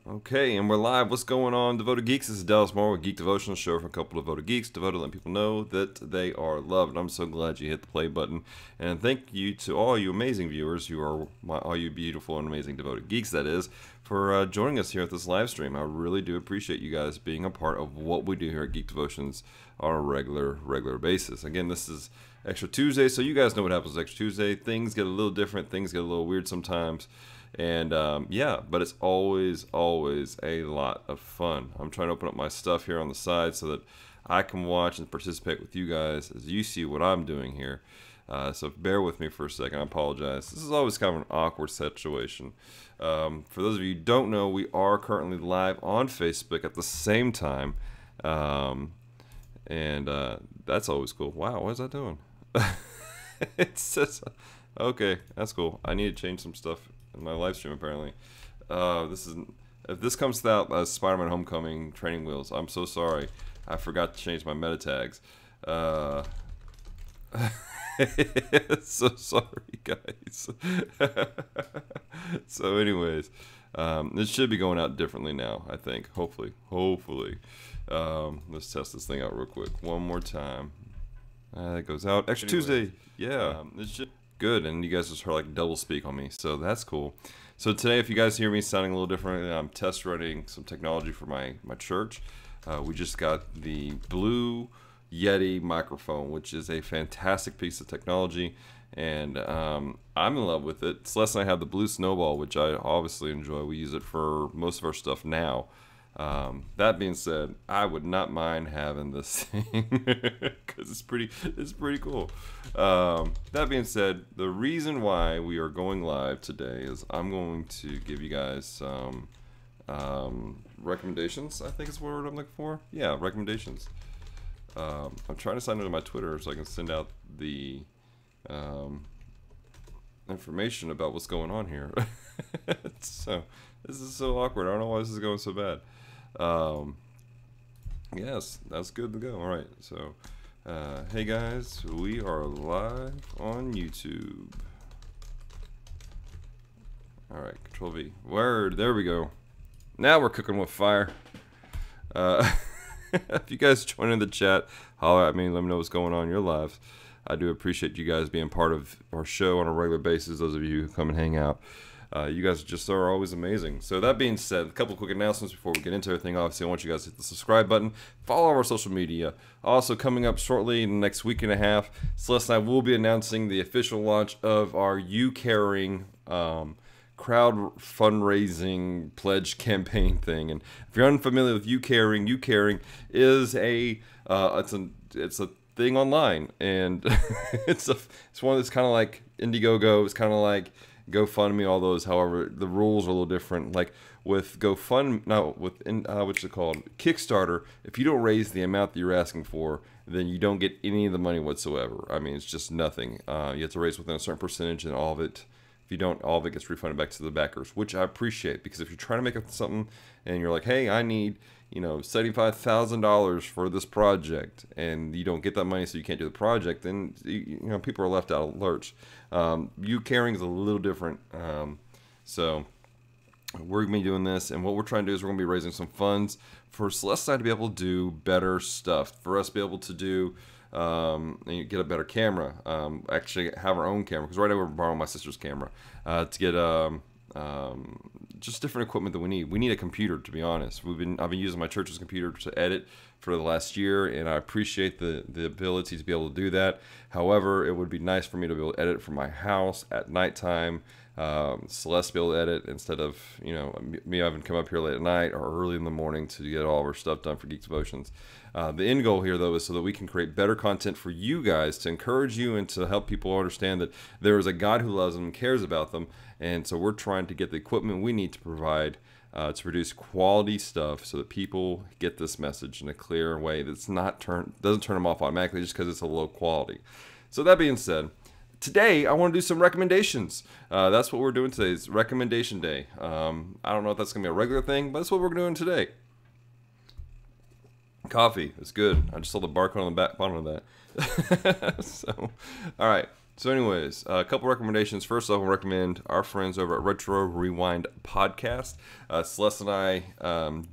Okay, and we're live. What's going on, Devoted Geeks? This is Dallas Moore with Geek Devotional Show for a couple of Devoted Geeks, devoted to letting people know that they are loved. I'm so glad you hit the play button, and thank you to all you amazing viewers who are all you beautiful and amazing Devoted Geeks, that is, for joining us here at this live stream. I really do appreciate you guys being a part of what we do here at Geek Devotions on a regular basis. Again, this is Extra Tuesday, so you guys know what happens Extra Tuesday. Things get a little different, things get a little weird sometimes. And yeah, but it's always a lot of fun. I'm trying to open up my stuff here on the side so that I can watch and participate with you guys as you see what I'm doing here. So bear with me for a second. I apologize. This is always kind of an awkward situation. For those of you who don't know, we are currently live on Facebook at the same time. And that's always cool. Wow, what is that doing? It says, okay, that's cool. I need to change some stuff in my live stream apparently. If this comes out as Spider-Man Homecoming training wheels, I'm so sorry. I forgot to change my meta tags. So sorry, guys. So anyways, this should be going out differently now, I think. Hopefully. Let's test this thing out real quick one more time. It goes out Extra Tuesday. Yeah, this should good, and you guys just heard like double speak on me, so that's cool. So today, if you guys hear me sounding a little different, I'm test running some technology for my church. We just got the Blue Yeti microphone, which is a fantastic piece of technology, and I'm in love with it. Celeste and I have the Blue Snowball, which I obviously enjoy. We use it for most of our stuff now. That being said, I would not mind having this thing because it's pretty cool. That being said, the reason why we are going live today is I'm going to give you guys some recommendations. I think is the word I'm looking for. Yeah, recommendations. I'm trying to sign into my Twitter so I can send out the information about what's going on here. So this is so awkward. I don't know why this is going so bad. Yes, that's good to go. All right, so hey guys, we are live on YouTube. All right, Control V. Word, there we go. Now we're cooking with fire. If you guys join in the chat, holler at me, let me know what's going on in your lives. I do appreciate you guys being part of our show on a regular basis. Those of you who come and hang out. You guys just are always amazing. So that being said, a couple quick announcements before we get into everything. Obviously, I want you guys to hit the subscribe button. Follow our social media. Also, coming up shortly in the next week and a half, Celeste and I will be announcing the official launch of our You Caring crowd fundraising pledge campaign thing. And if you're unfamiliar with You Caring is it's a thing online, and it's one that's kind of like Indiegogo. It's kind of like GoFundMe, all those. However, the rules are a little different. Like with what's it called? Kickstarter. If you don't raise the amount that you're asking for, then you don't get any of the money whatsoever. I mean, it's just nothing. You have to raise within a certain percentage, and all of it. If you don't, all of it gets refunded back to the backers, which I appreciate, because if you're trying to make up something and you're like, hey, I need $75,000 for this project, and you don't get that money, so you can't do the project, then people are left out of lurch. You Caring is a little different. So we're gonna be doing this, and what we're trying to do is we're gonna be raising some funds for Celeste and I to be able to do better stuff, for us to be able to do get a better camera, actually have our own camera, because right now we're borrowing my sister's camera, to get just different equipment that we need. We need a computer, to be honest. I've been using my church's computer to edit for the last year, and I appreciate the ability to be able to do that. However, it would be nice for me to be able to edit from my house at nighttime. Celeste to be able to edit instead of me having to come up here late at night or early in the morning to get all of our stuff done for Geek Devotions. The end goal here, though, is so that we can create better content for you guys, to encourage you and to help people understand that there is a God who loves them and cares about them. And so we're trying to get the equipment we need to provide to produce quality stuff, so that people get this message in a clear way that's doesn't turn them off automatically just because it's a low quality. So that being said, today I want to do some recommendations. That's what we're doing today. Is recommendation day. I don't know if that's gonna be a regular thing, but that's what we're doing today. Coffee is good. I just saw the barcode on the bottom of that. So, all right. So anyways, a couple recommendations. First off, I'll recommend our friends over at Retro Rewind Podcast. Celeste and I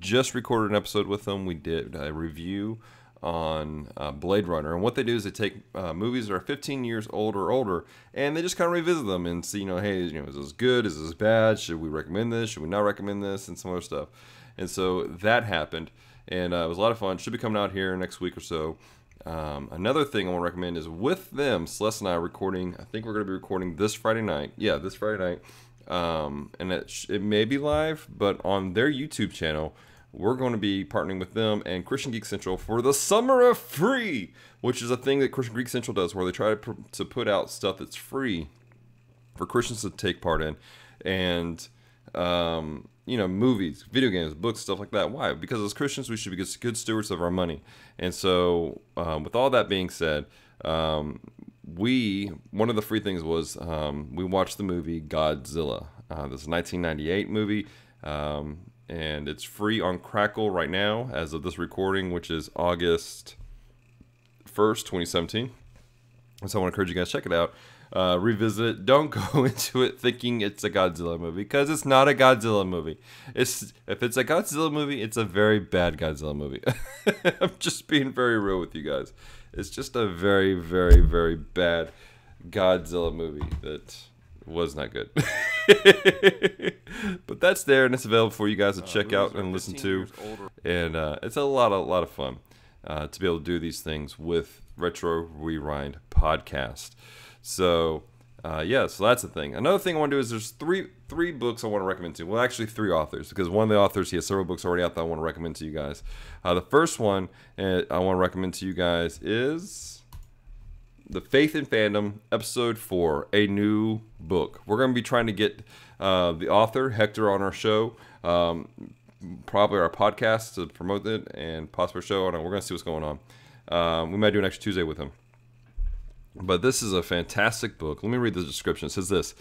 just recorded an episode with them. We did a review on Blade Runner. And what they do is they take movies that are 15 years old or older, and they just kind of revisit them and see, hey, is this good? Is this bad? Should we recommend this? Should we not recommend this? And some other stuff. And so that happened, and it was a lot of fun. Should be coming out here next week or so. Another thing I want to recommend is with them, Celeste and I are recording. I think we're going to be recording this Friday night. Yeah, this Friday night. And it may be live, but on their YouTube channel, we're going to be partnering with them and Christian Geek Central for the Summer of Free, which is a thing that Christian Geek Central does, where they try to put out stuff that's free for Christians to take part in, and movies, video games, books, stuff like that. Why? Because as Christians, we should be good stewards of our money. And so, with all that being said, one of the free things was we watched the movie Godzilla. This 1998 movie, and it's free on Crackle right now as of this recording, which is August 1st, 2017. So I want to encourage you guys to check it out. Revisit it. Don't go into it thinking it's a Godzilla movie, because it's not a Godzilla movie. If it's a Godzilla movie, it's a very bad Godzilla movie. I'm just being very real with you guys. It's just a very, very, very bad Godzilla movie that was not good. But that's there, and it's available for you guys to check out and listen to. And it's a lot of fun to be able to do these things with Retro Rewind Podcast. So, so that's the thing. Another thing I want to do is there's three books I want to recommend to you. Well, actually 3 authors, because one of the authors, he has several books already out that I want to recommend to you guys. The first one I want to recommend to you guys is the Faith Fandom, Episode 4, A New Book. We're going to be trying to get the author, Hector, on our show, probably our podcast to promote it, and possibly a show. I don't know. We're going to see what's going on. We might do an extra Tuesday with him. But this is a fantastic book. Let me read the description. It says this.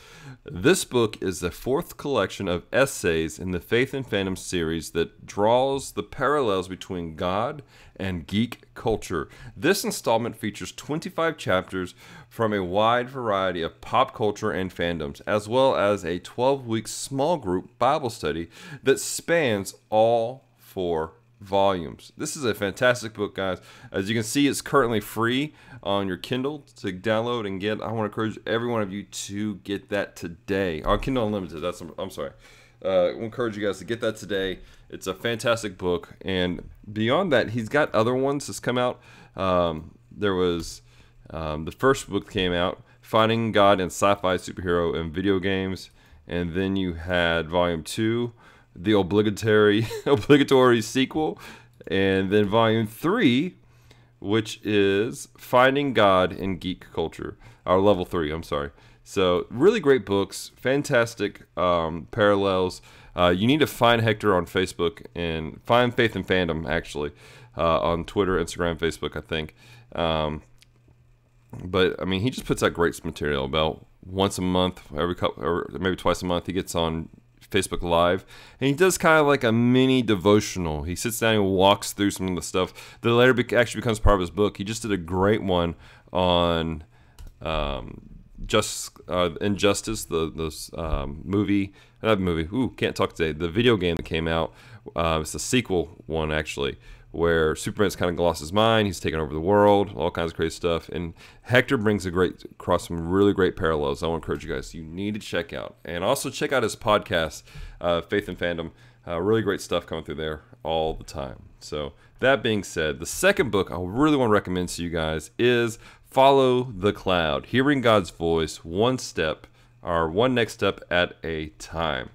This book is the 4th collection of essays in the Faith and Fandom series that draws the parallels between God and geek culture. This installment features 25 chapters from a wide variety of pop culture and fandoms, as well as a 12-week small group Bible study that spans all 4 volumes. This is a fantastic book, guys. As you can see, it's currently free on your Kindle to download and get. I want to encourage every one of you to get that today. On Kindle Unlimited, I'm sorry. I encourage you guys to get that today. It's a fantastic book. And beyond that, he's got other ones that's come out. There was the first book came out, Finding God in Sci-Fi, Superhero, and Video Games. And then you had Volume 2, the obligatory sequel, and then Volume 3, which is Finding God in Geek Culture, or Level 3, I'm sorry. So, really great books, fantastic parallels. You need to find Hector on Facebook, and find Faith and Fandom, actually, on Twitter, Instagram, Facebook, I think. But, I mean, he just puts out great material. About once a month, or maybe twice a month, he gets on Facebook Live, and he does kind of like a mini devotional. He sits down and walks through some of the stuff that later actually becomes part of his book. He just did a great one on Injustice, the movie. Not movie. Ooh, can't talk today. The video game that came out. It's a sequel one, actually, where Superman's kind of lost his mind. He's taken over the world, all kinds of crazy stuff. And Hector brings across some really great parallels. I want to encourage you guys. You need to check out. And also check out his podcast, Faith and Fandom. Really great stuff coming through there all the time. So that being said, the second book I really want to recommend to you guys is Follow the Cloud. Hearing God's Voice, one next step at a time.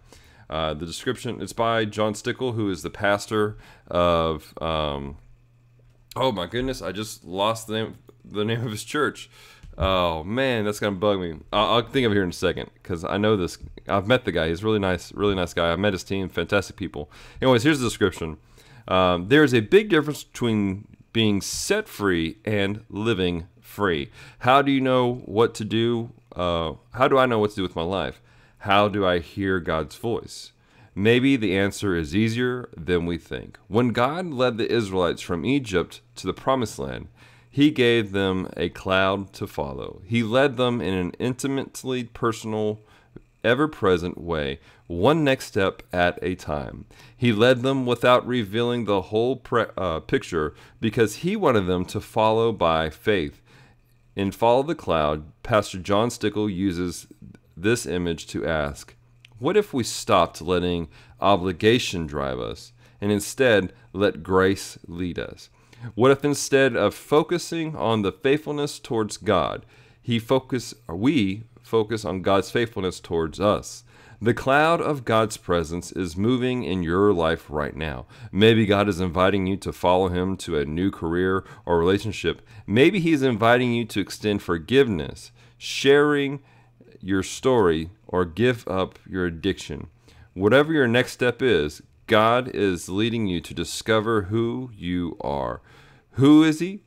The description, it's by John Stickl, who is the pastor of, oh my goodness, I just lost the name of his church. Oh man, that's going to bug me. I'll think of it here in a second, because I know this. I've met the guy. He's a really nice guy. I met his team, fantastic people. Anyways, here's the description. There's a big difference between being set free and living free. How do you know what to do? How do I know what to do with my life? How do I hear God's voice? Maybe the answer is easier than we think. When God led the Israelites from Egypt to the Promised Land, He gave them a cloud to follow. He led them in an intimately personal, ever-present way, one next step at a time. He led them without revealing the whole picture because he wanted them to follow by faith. In Follow the Cloud, Pastor John Stickl uses this image to ask, what if we stopped letting obligation drive us and instead let grace lead us? What if instead of focusing on the faithfulness towards God, we focus on God's faithfulness towards us? The cloud of God's presence is moving in your life right now. Maybe God is inviting you to follow him to a new career or relationship. Maybe he's inviting you to extend forgiveness, sharing your story, or give up your addiction. Whatever your next step is, God is leading you to discover who you are. Who is he?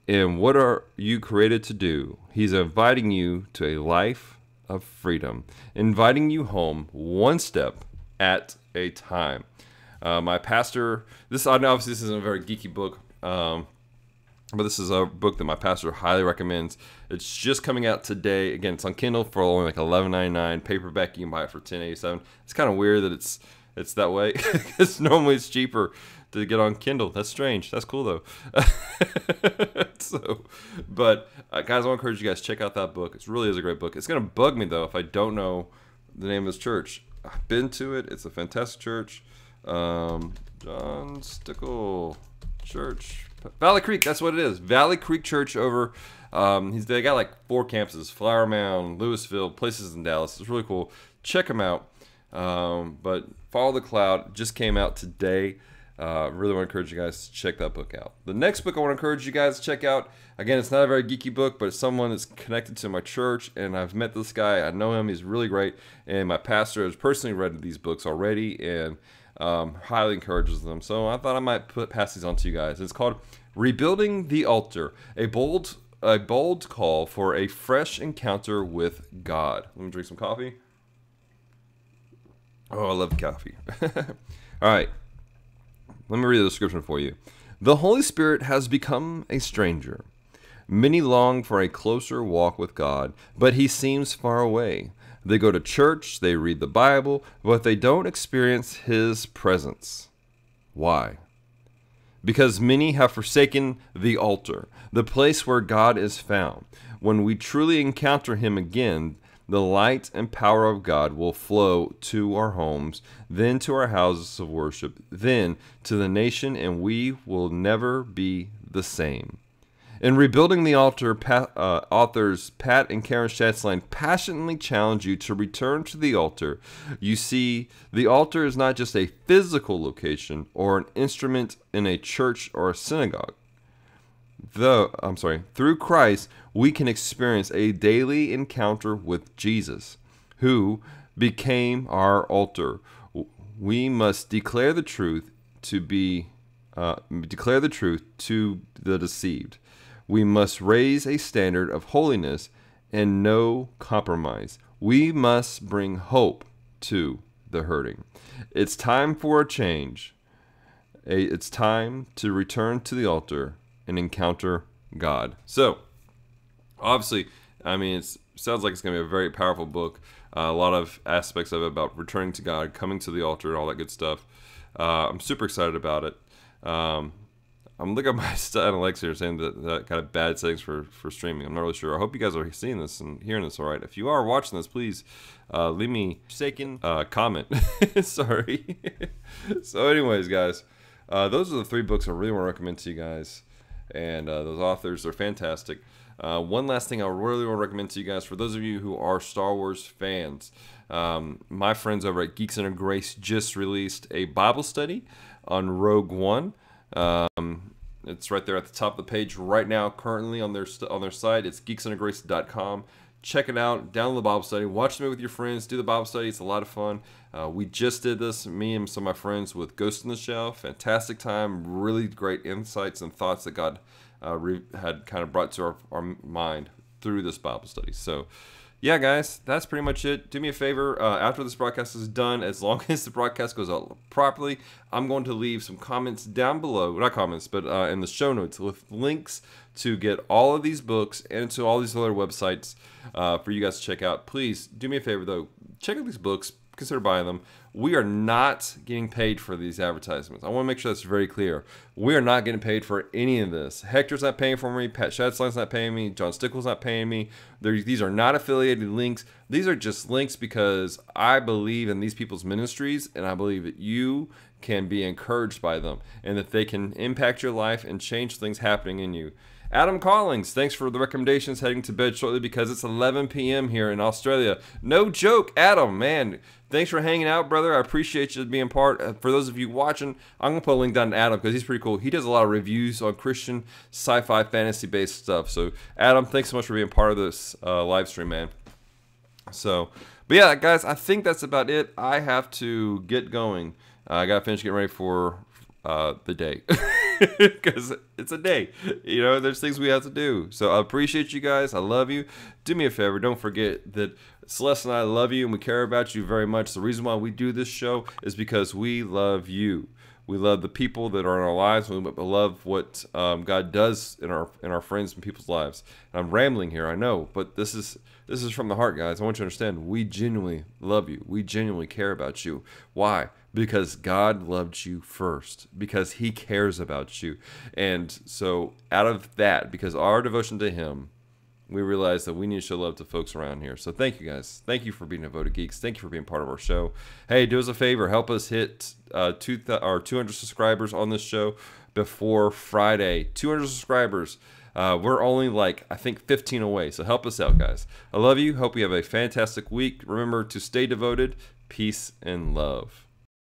And what are you created to do? He's inviting you to a life of freedom, inviting you home one step at a time. My pastor, obviously this isn't a very geeky book, but this is a book that my pastor highly recommends. It's just coming out today. Again, it's on Kindle for only like $11.99. Paperback, you can buy it for $10.87. It's kind of weird that it's that way because normally it's cheaper to get on Kindle. That's strange. That's cool though. But guys, I want to encourage you guys to check out that book. It really is a great book. It's gonna bug me though if I don't know the name of this church. I've been to it. It's a fantastic church. John Stickl Church, Valley Creek. That's what it is. Valley Creek Church over. They got like 4 campuses: Flower Mound, Louisville, places in Dallas. It's really cool. Check them out. But Follow the Cloud just came out today. Really want to encourage you guys to check that book out. The next book I want to encourage you guys to check out, again, it's not a very geeky book, but it's someone that's connected to my church, and I've met this guy. I know him. He's really great, and my pastor has personally read these books already and highly encourages them. So I thought I might pass these on to you guys. It's called Rebuilding the Altar, a bold call for a fresh encounter with God. Let me drink some coffee. Oh, I love coffee. All right. Let me read the description for you. The Holy Spirit has become a stranger. Many long for a closer walk with God, but he seems far away. They go to church, they read the Bible, but they don't experience his presence. Why? Because many have forsaken the altar, the place where God is found. When we truly encounter him again, the light and power of God will flow to our homes, then to our houses of worship, then to the nation, and we will never be the same. In Rebuilding the Altar, authors Pat and Karen Schatzline passionately challenge you to return to the altar. You see, the altar is not just a physical location or an instrument in a church or a synagogue. Through Christ, we can experience a daily encounter with Jesus, who became our altar. We must declare the truth to the deceived. We must raise a standard of holiness and no compromise. We must bring hope to the hurting. It's time for a change. It's time to return to the altar and encounter God. So, obviously, I mean, it sounds like it's going to be a very powerful book. A lot of aspects of it about returning to God, coming to the altar, and all that good stuff. I'm super excited about it. I'm looking at my analytics here saying that kind of bad settings for streaming. I'm not really sure. I hope you guys are seeing this and hearing this all right. If you are watching this, please leave me a comment. Sorry. So anyways, guys, those are the 3 books I really want to recommend to you guys. And those authors are fantastic. One last thing I really want to recommend to you guys, for those of you who are Star Wars fans, my friends over at Geeks Under Grace just released a Bible study on Rogue One. It's right there at the top of the page right now, currently on their site. It's geeksundergrace.com. Check it out, download the Bible study, watch it with your friends, do the Bible study. It's a lot of fun. We just did this, me and some of my friends, with Ghost in the Shell. Fantastic time, really great insights and thoughts that God had kind of brought to our mind through this Bible study. So yeah, guys, that's pretty much it. Do me a favor, after this broadcast is done, as long as the broadcast goes out properly, I'm going to leave some comments down below, not comments, but in the show notes with links to get all of these books and to all these other websites for you guys to check out. Please do me a favor, though. Check out these books. Consider buying them. We are not getting paid for these advertisements. I want to make sure that's very clear. We are not getting paid for any of this. Hector's not paying for me. Pat Shadsline's not paying me. John Stickl's not paying me. These are not affiliated links. These are just links because I believe in these people's ministries, and I believe that you can be encouraged by them and that they can impact your life and change things happening in you. Adam Collins, thanks for the recommendations. Heading to bed shortly because it's 11 p.m. here in Australia. No joke, Adam, man. Thanks for hanging out, brother. I appreciate you being part. For those of you watching, I'm going to put a link down to Adam because he's pretty cool. He does a lot of reviews on Christian, sci-fi, fantasy-based stuff. So, Adam, thanks so much for being part of this live stream, man. So, but yeah, guys, I think that's about it. I have to get going. I got to finish getting ready for the day. Because it's a day, you know, there's things we have to do. So I appreciate you guys. I love you. Do me a favor. Don't forget that Celeste and I love you and we care about you very much. The reason why we do this show is because we love you. We love the people that are in our lives. We love what God does in our friends and people's lives. And I'm rambling here, I know, but this is from the heart, guys. I want you to understand. We genuinely love you. We genuinely care about you. Why? Because God loved you first. Because He cares about you. And so out of that, because our devotion to Him, we realize that we need to show love to folks around here. So thank you, guys. Thank you for being Devoted Geeks. Thank you for being part of our show. Hey, do us a favor. Help us hit 200 subscribers on this show before Friday. 200 subscribers. We're only like, I think, 15 away. So help us out, guys. I love you. Hope you have a fantastic week. Remember to stay devoted. Peace and love.